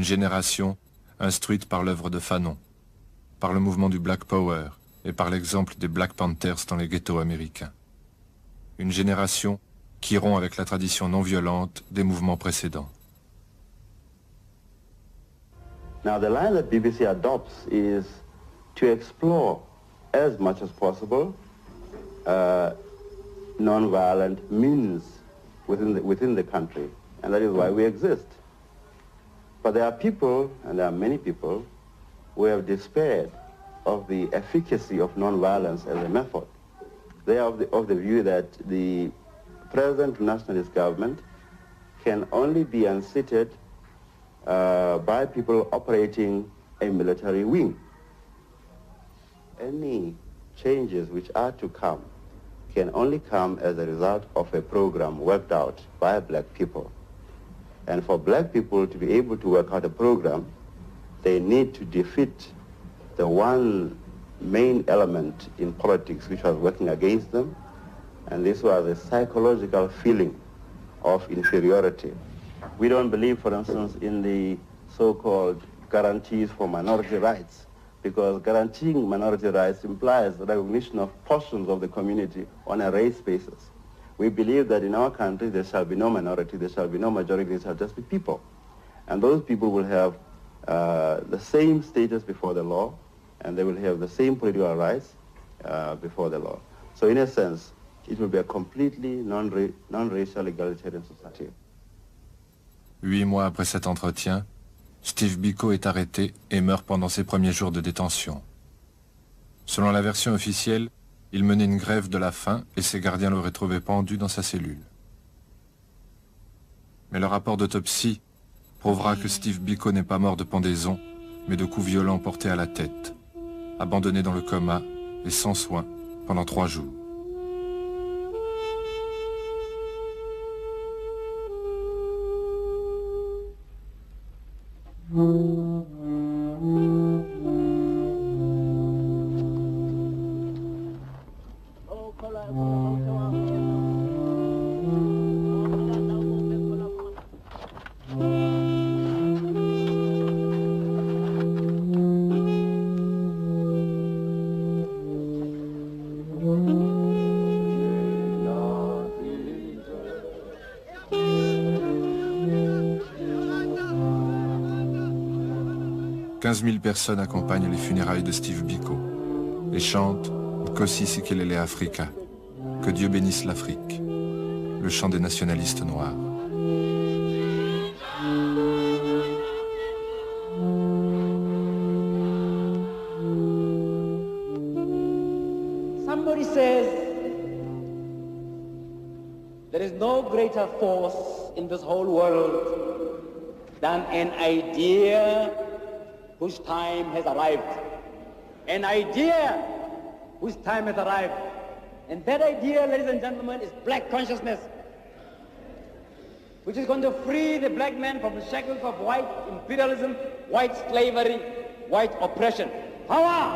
génération instruite par l'œuvre de Fanon, par le mouvement du Black Power et par l'exemple des Black Panthers dans les ghettos américains. Une génération qui rompt avec la tradition non violente des mouvements précédents. Now the line that BBC adopts is to explore as much as possible non-violent means within the country, and that is why we exist. But there are people, and there are many people, who have despaired of the efficacy of non-violence as a method. They are of the view that the present nationalist government can only be unseated by people operating a military wing. Any changes which are to come can only come as a result of a program worked out by black people. And for black people to be able to work out a program, they need to defeat the one main element in politics which was working against them, and this was a psychological feeling of inferiority. We don't believe, for instance, in the so-called guarantees for minority rights, because guaranteeing minority rights implies the recognition of portions of the community on a race basis. We believe that in our country there shall be no minority, there shall be no majority, there shall just be people. And those people will have the same status before the law, and they will have the same political rights before the law. So in a sense, it will be a completely non-racial egalitarian society. 8 mois après cet entretien, Steve Biko est arrêté et meurt pendant ses premiers jours de détention. Selon la version officielle, il menait une grève de la faim et ses gardiens l'auraient trouvé pendu dans sa cellule. Mais le rapport d'autopsie prouvera que Steve Biko n'est pas mort de pendaison, mais de coups violents portés à la tête, abandonné dans le coma et sans soins pendant 3 jours. « 15 000 personnes accompagnent les funérailles de Steve Biko et chantent « Nkosi Sikelele Afrika », que Dieu bénisse l'Afrique, le chant des nationalistes noirs. Somebody says there is no greater force in this whole world than an idea whose time has arrived. An idea whose time has arrived. And that idea, ladies and gentlemen, is black consciousness, which is going to free the black man from the shackles of white imperialism, white slavery, white oppression. Power!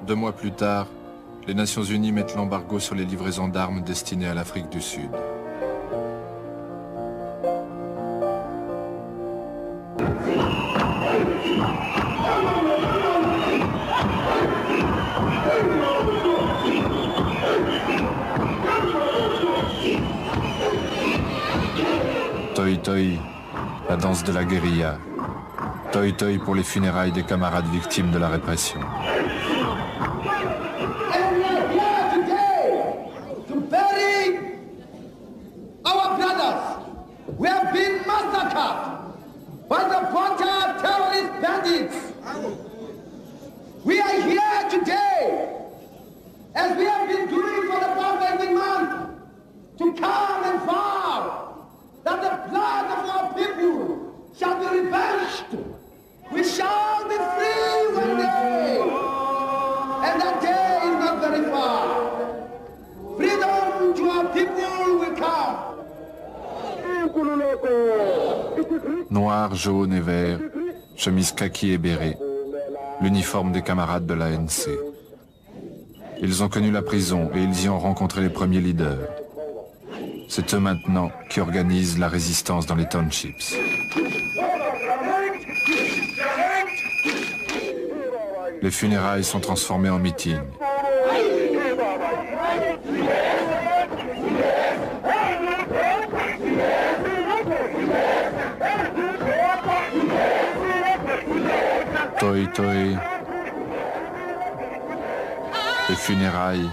2 mois plus tard, les Nations Unies mettent l'embargo sur les livraisons d'armes destinées à l'Afrique du Sud. Toi Toi, la danse de la guérilla. Toi Toi pour les funérailles des camarades victimes de la répression. We are here today, as we have been doing for the past 18 months, to come and vow that the blood of our people shall be revenged. We shall be free one day, and that day is not very far. Freedom to our people will come. Noir, jaune et vert, chemise kaki et béret, l'uniforme des camarades de l'ANC. Ils ont connu la prison et ils y ont rencontré les premiers leaders. C'est eux maintenant qui organisent la résistance dans les townships. Les funérailles sont transformées en meeting. Toi, toi. Les funérailles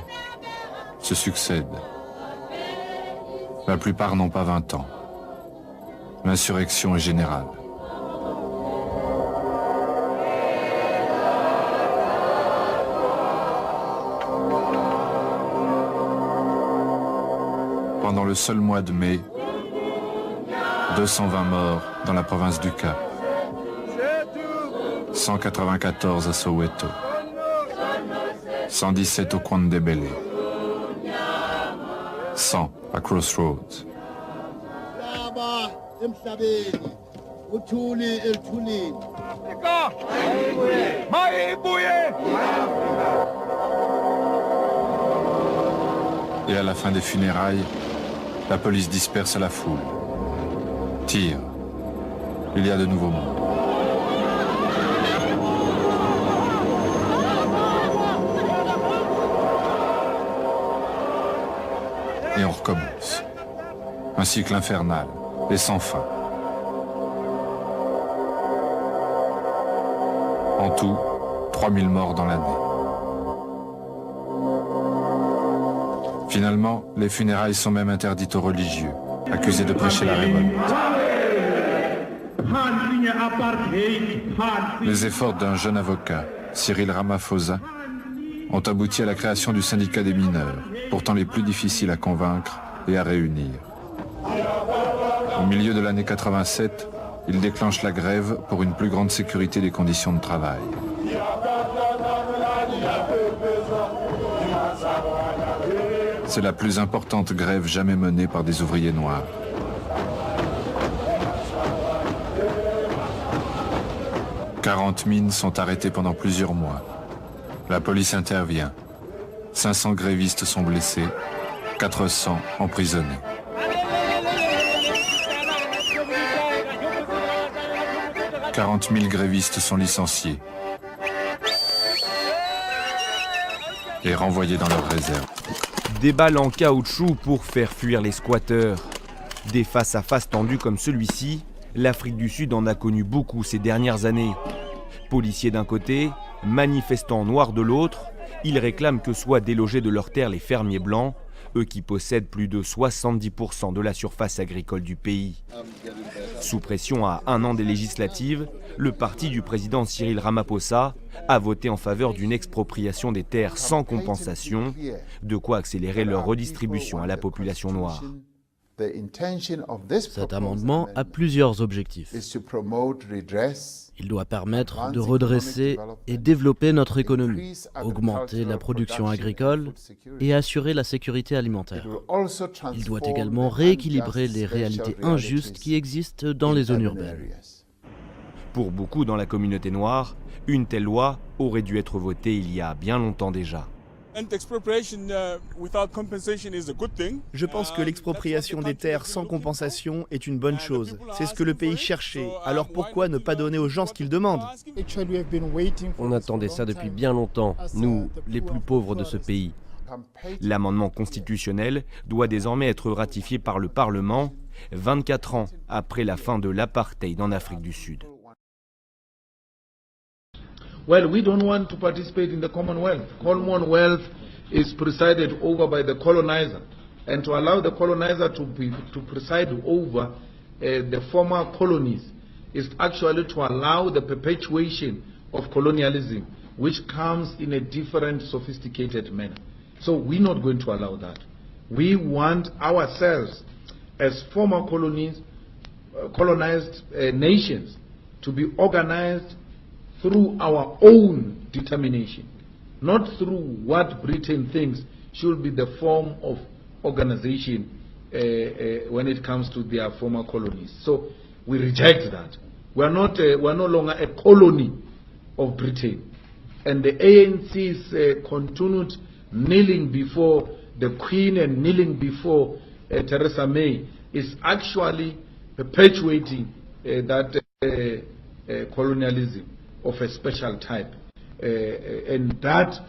se succèdent. La plupart n'ont pas 20 ans. L'insurrection est générale. Pendant le seul mois de mai, 220 morts dans la province du Cap, 194 à Soweto, 117 au Kwandebele, 100 à Crossroads. Et à la fin des funérailles, la police disperse la foule. Tire. Il y a de nouveaux morts. Et on recommence. Un cycle infernal et sans fin. En tout, 3000 morts dans l'année. Finalement, les funérailles sont même interdites aux religieux, accusés de prêcher la révolte. Les efforts d'un jeune avocat, Cyril Ramaphosa, ont abouti à la création du syndicat des mineurs, pourtant les plus difficiles à convaincre et à réunir. Au milieu de l'année 87, il déclenche la grève pour une plus grande sécurité des conditions de travail. C'est la plus importante grève jamais menée par des ouvriers noirs. « 40 mines sont arrêtées pendant plusieurs mois. La police intervient. 500 grévistes sont blessés, 400 emprisonnés. « 40 000 grévistes sont licenciés et renvoyés dans leurs réserves. » Des balles en caoutchouc pour faire fuir les squatteurs. Des face-à-face tendus comme celui-ci, l'Afrique du Sud en a connu beaucoup ces dernières années. Policiers d'un côté, manifestants noirs de l'autre, ils réclament que soient délogés de leurs terres les fermiers blancs, eux qui possèdent plus de 70% de la surface agricole du pays. Sous pression à 1 an des législatives, le parti du président Cyril Ramaphosa a voté en faveur d'une expropriation des terres sans compensation, de quoi accélérer leur redistribution à la population noire. Cet amendement a plusieurs objectifs. Il doit permettre de redresser et développer notre économie, augmenter la production agricole et assurer la sécurité alimentaire. Il doit également rééquilibrer les réalités injustes qui existent dans les zones urbaines. Pour beaucoup dans la communauté noire, une telle loi aurait dû être votée il y a bien longtemps déjà. Je pense que l'expropriation des terres sans compensation est une bonne chose. C'est ce que le pays cherchait. Alors pourquoi ne pas donner aux gens ce qu'ils demandent? On attendait ça depuis bien longtemps, nous, les plus pauvres de ce pays. L'amendement constitutionnel doit désormais être ratifié par le Parlement, 24 ans après la fin de l'apartheid en Afrique du Sud. Well, we don't want to participate in the Commonwealth. Commonwealth is presided over by the colonizer. And to allow the colonizer to preside over the former colonies is actually to allow the perpetuation of colonialism, which comes in a different, sophisticated manner. So we're not going to allow that. We want ourselves, as former colonies, colonized nations, to be organized through our own determination, not through what Britain thinks should be the form of organization when it comes to their former colonies. So we reject that. We're no longer a colony of Britain. And the ANC's continued kneeling before the Queen and kneeling before Theresa May is actually perpetuating that colonialism of a special type. And that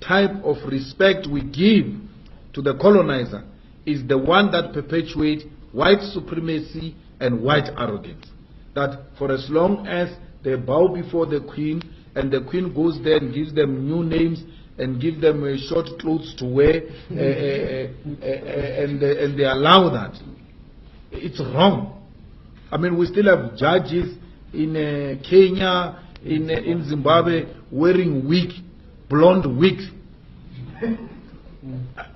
type of respect we give to the colonizer is the one that perpetuates white supremacy and white arrogance. That for as long as they bow before the queen, and the queen goes there and gives them new names and give them short clothes to wear, and they allow that, it's wrong. I mean, we still have judges in Kenya, in Zimbabwe, wearing blonde wigs.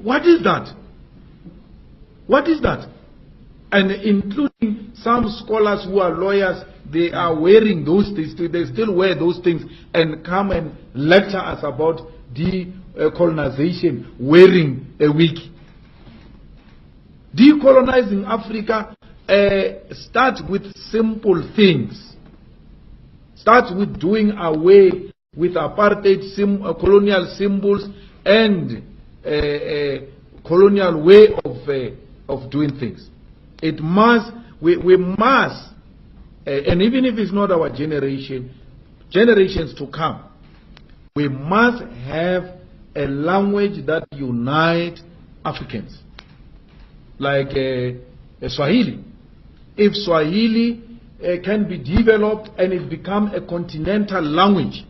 What is that? What is that? And including some scholars who are lawyers, they are wearing those things. They still wear those things and come and lecture us about decolonization wearing a wig. Decolonizing Africa starts with simple things. Starts with doing away with apartheid, colonial symbols, and colonial way of doing things. It must, we must, and even if it's not our generation, generations to come, we must have a language that unites Africans, like Swahili. If Swahili can be developed and it become a continental language,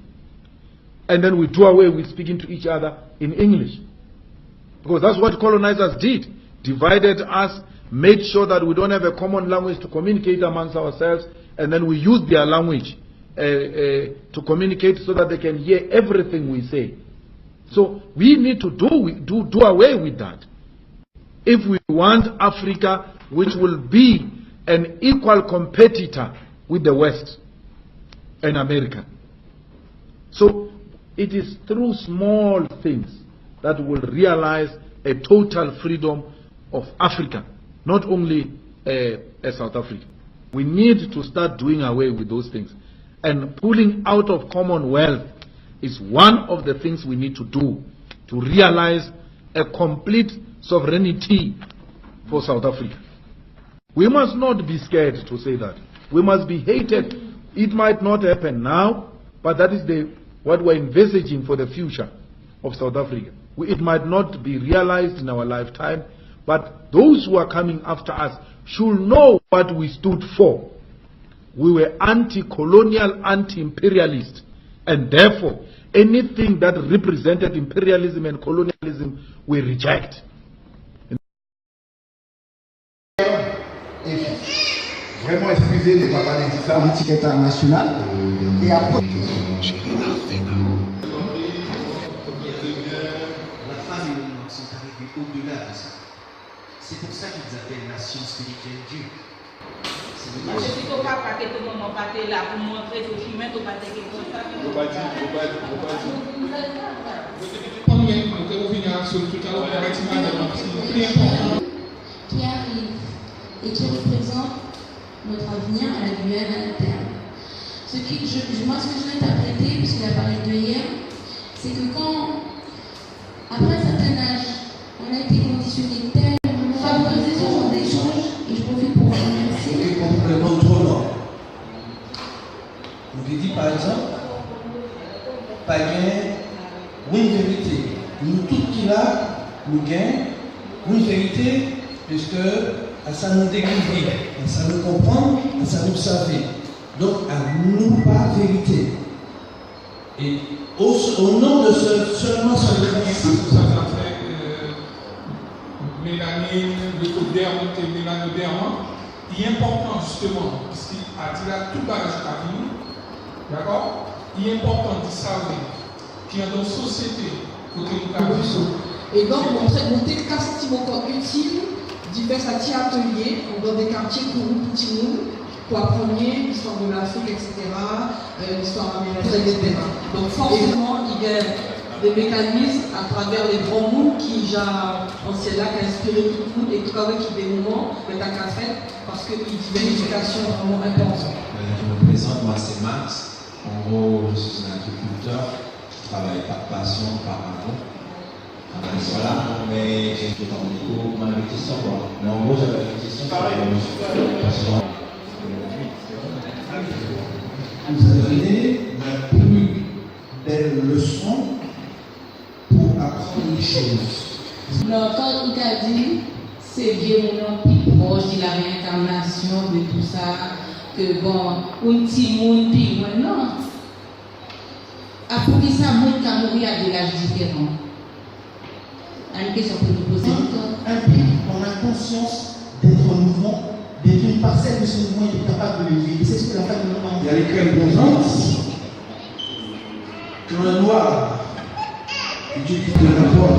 and then we do away with speaking to each other in English, because that's what colonizers did, divided us, made sure that we don't have a common language to communicate amongst ourselves, and then we use their language to communicate so that they can hear everything we say. So we need to do away with that if we want Africa, which will be an equal competitor with the West and America. So it is through small things that we'll realize a total freedom of Africa, not only South Africa. We need to start doing away with those things. And pulling out of Commonwealth is one of the things we need to do to realize a complete sovereignty for South Africa. We must not be scared to say that. We must be hated. It might not happen now, but that is what we're envisaging for the future of South Africa. It might not be realized in our lifetime, but those who are coming after us should know what we stood for. We were anti-colonial, anti-imperialist, and therefore anything that represented imperialism and colonialism we reject. Vraiment excuser les papas politique internationale et après la femme et l'homme sont arrivés au-delà de ça. C'est pour ça qu'ils appellent nation spirituelle Dieu. Parce que si tu n'as pas que tout le monde va là pour montrer que tu mets ton pâté quelque chose. Qui arrive et qui représente notre avenir à la Guyane à la terre. Moi, ce que je l'ai interprété, puisqu'il a parlé de hier, c'est que quand, après un certain âge, on a été conditionné tel, favoriser ce genre d'échange, et je profite pour remercier. Et complètement trop long. On lui dit par exemple, pas gain, une vérité. Nous tous qui là, nous gagnons une vérité, puisque ça nous découvrir, ça nous comprendre, ça nous savoir. Donc à nous pas vérité. Et au nom de seulement ce mélanine, l'écoderme, mélanoderme, il est important justement, parce qu'il a dit là tout bagage à venir, d'accord? Il est important de savoir qu'il y a dans la société, pour que nous l'avons. Et donc, montrer qu'un sentiment utile, divers ateliers dans des quartiers pour nous, petits monde, pour apprendre l'histoire de l'Afrique, etc., l'histoire américaine, etc. Donc, forcément, il y a des mécanismes à travers les grands mondes qui, en c'est là, qui inspiré tout le monde et tout avec des moments, mais t'as qu'à faire, parce qu'il y a une éducation vraiment importante. Je me présente, moi c'est Max. En gros, je suis un agriculteur, je travaille par passion, par amour. Voilà. mais j'étais en écho, ma question quoi. Mais en gros, j'avais une question sur vous avez donné la plus belle leçon pour apprendre les choses. Non, quand il t'a dit, c'est bien mon plus proche de la réincarnation, de tout ça, que bon, un petit monde, puis moi, non. Après ça, monde qui a mouru à des âges différents. Une question pour nous poser. On a conscience d'être mouvement, d'être une parcelle de ce mouvement et d'être capable de le vivre. C'est ce que la femme nous demande. Il y a lesquels conscience que le noir utilise le rapport